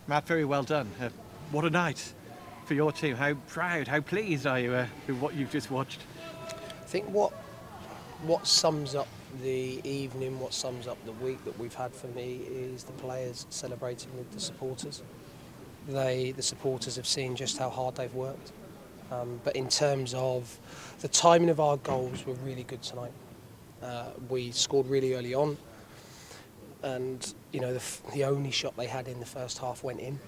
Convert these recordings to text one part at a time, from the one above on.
Matt, very well done. What a night for your team. How proud, how pleased are you with what you've just watched? I think what sums up the evening, what sums up the week that we've had for me is the players celebrating with the supporters. The supporters have seen just how hard they've worked. But in terms of the timing of our goals were really good tonight. We scored really early on, and the only shot they had in the first half went in,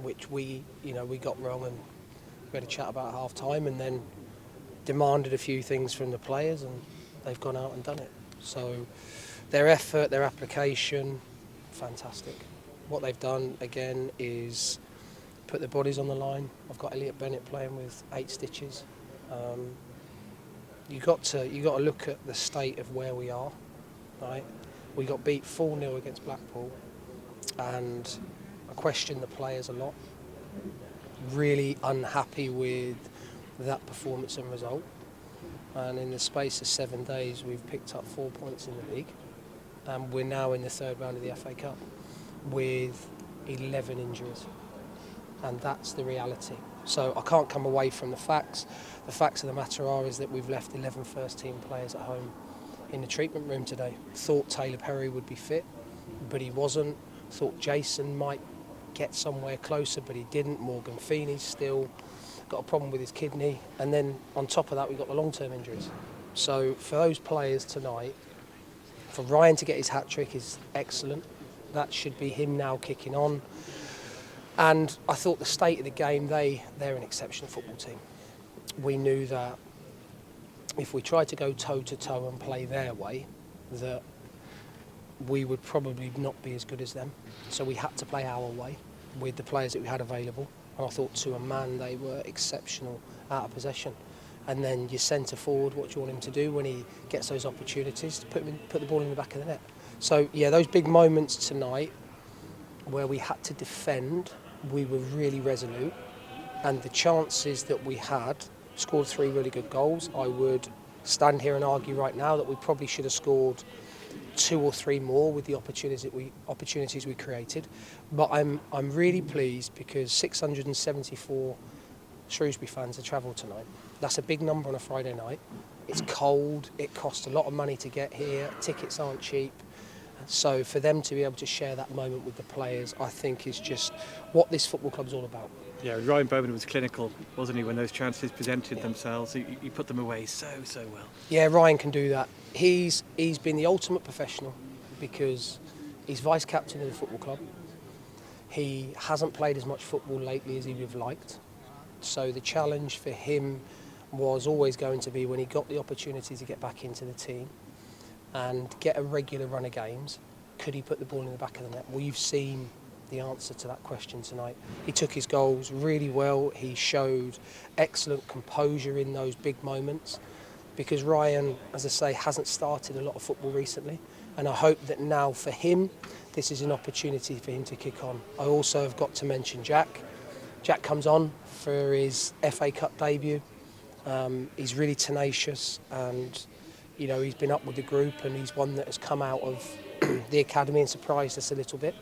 which we got wrong, and we had a chat about half time, and then demanded a few things from the players, and they've gone out and done it. So their effort, their application, fantastic. What they've done again is put their bodies on the line. I've got Elliot Bennett playing with 8 stitches. You got to look at the state of where we are, right? We got beat 4-0 against Blackpool, and I question the players a lot. Really unhappy with that performance and result. And in the space of 7 days, we've picked up 4 points in the league, and we're now in the third round of the FA Cup with 11 injuries, and that's the reality. So I can't come away from the facts. The facts of the matter is that we've left 11 first-team players at home in the treatment room today. Thought Taylor Perry would be fit, but he wasn't. Thought Jason might get somewhere closer, but he didn't. Morgan Feeney's still got a problem with his kidney, and then on top of that we've got the long-term injuries. So for those players tonight, for Ryan to get his hat-trick is excellent. That should be him now kicking on. And I thought the state of the game, they're an exceptional football team. We knew that if we tried to go toe-to-toe and play their way, that we would probably not be as good as them. So we had to play our way with the players that we had available. And I thought to a man they were exceptional out of possession. And then your centre forward, what do you want him to do when he gets those opportunities? To put the ball in the back of the net. So yeah, those big moments tonight where we had to defend, we were really resolute. And the chances that we had, scored 3 really good goals. I would stand here and argue right now that we probably should have scored 2 or 3 more with the opportunities we created. But I'm really pleased because 674 Shrewsbury fans have travelled tonight. That's a big number on a Friday night. It's cold, it costs a lot of money to get here, tickets aren't cheap. So for them to be able to share that moment with the players, I think is just what this football club's all about. Yeah, Ryan Bowman was clinical, wasn't he, when those chances presented themselves? He put them away so well. Yeah, Ryan can do that. He's been the ultimate professional because he's vice captain of the football club. He hasn't played as much football lately as he would have liked. So the challenge for him was always going to be when he got the opportunity to get back into the team and get a regular run of games, could he put the ball in the back of the net? Well, you've seen the answer to that question tonight. He took his goals really well. He showed excellent composure in those big moments because Ryan, as I say, hasn't started a lot of football recently, and I hope that now for him this is an opportunity for him to kick on. I also have got to mention Jack. Jack comes on for his FA Cup debut. He's really tenacious, and he's been up with the group, and he's one that has come out of the academy and surprised us a little bit.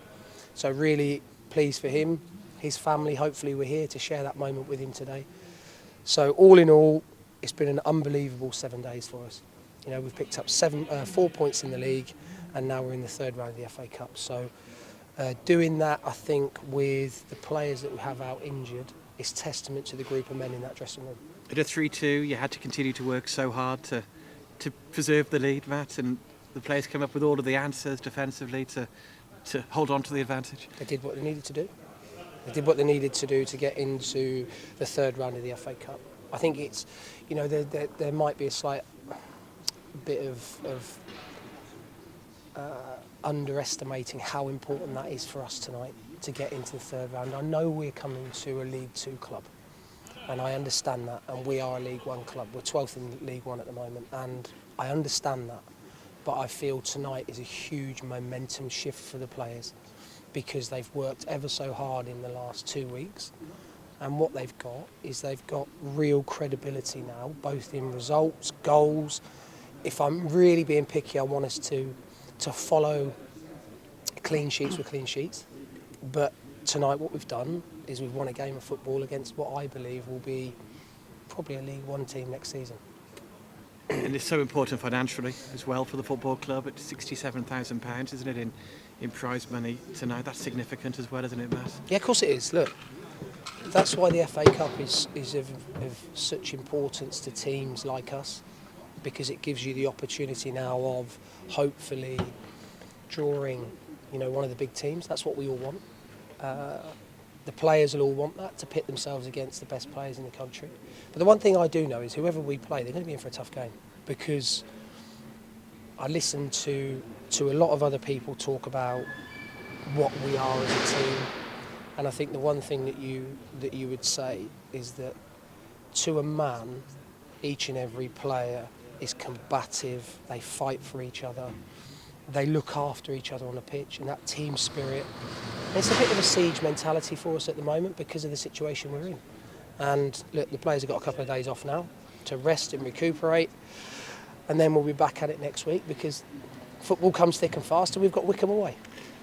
So really pleased for him, his family. Hopefully we're here to share that moment with him today. So all in all, it's been an unbelievable 7 days for us. We've picked up 4 points in the league, and now we're in the third round of the FA Cup. So doing that, I think, with the players that we have out injured, is testament to the group of men in that dressing room. At a 3-2, you had to continue to work so hard to preserve the lead, Matt, and the players come up with all of the answers defensively to hold on to the advantage. They did what they needed to do. They did what they needed to do to get into the third round of the FA Cup. I think it's, there might be a slight bit of underestimating how important that is for us tonight to get into the third round. I know we're coming to a League 2 club, and I understand that, and we are a League 1 club. We're 12th in League 1 at the moment, and I understand that. But I feel tonight is a huge momentum shift for the players because they've worked ever so hard in the last 2 weeks. And what they've got is they've got real credibility now, both in results, goals. If I'm really being picky, I want us to follow clean sheets with clean sheets. But tonight what we've done is we've won a game of football against what I believe will be probably a League One team next season. And it's so important financially as well for the football club. It's £67,000, isn't it, in prize money tonight? That's significant as well, isn't it, Matt? Yeah, of course it is. Look, that's why the FA Cup is of such importance to teams like us, because it gives you the opportunity now of hopefully drawing, one of the big teams. That's what we all want. The players will all want that, to pit themselves against the best players in the country. But the one thing I do know is whoever we play, they're going to be in for a tough game, because I listen to a lot of other people talk about what we are as a team, and I think the one thing that you would say is that to a man, each and every player is combative. They fight for each other. They look after each other on the pitch, and that team spirit. It's a bit of a siege mentality for us at the moment because of the situation we're in. And look, the players have got a couple of days off now to rest and recuperate, and then we'll be back at it next week, because football comes thick and fast, and we've got Wickham away.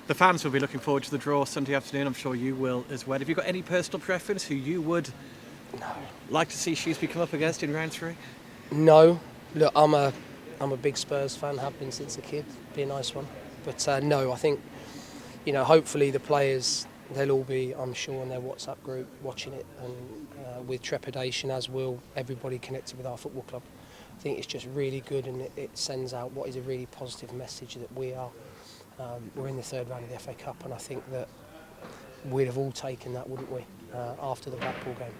The fans will be looking forward to the draw Sunday afternoon. I'm sure you will as well. Have you got any personal preference who you would like to see Shrewsbury come up against in round 3? No. Look, I'm a big Spurs fan, have been since a kid. Be a nice one. But no, I think, hopefully the players, they'll all be, I'm sure, in their WhatsApp group watching it, and with trepidation, as will everybody connected with our football club. I think it's just really good, and it sends out what is a really positive message that we're in the third round of the FA Cup, and I think that we'd have all taken that, wouldn't we, after the Blackpool game.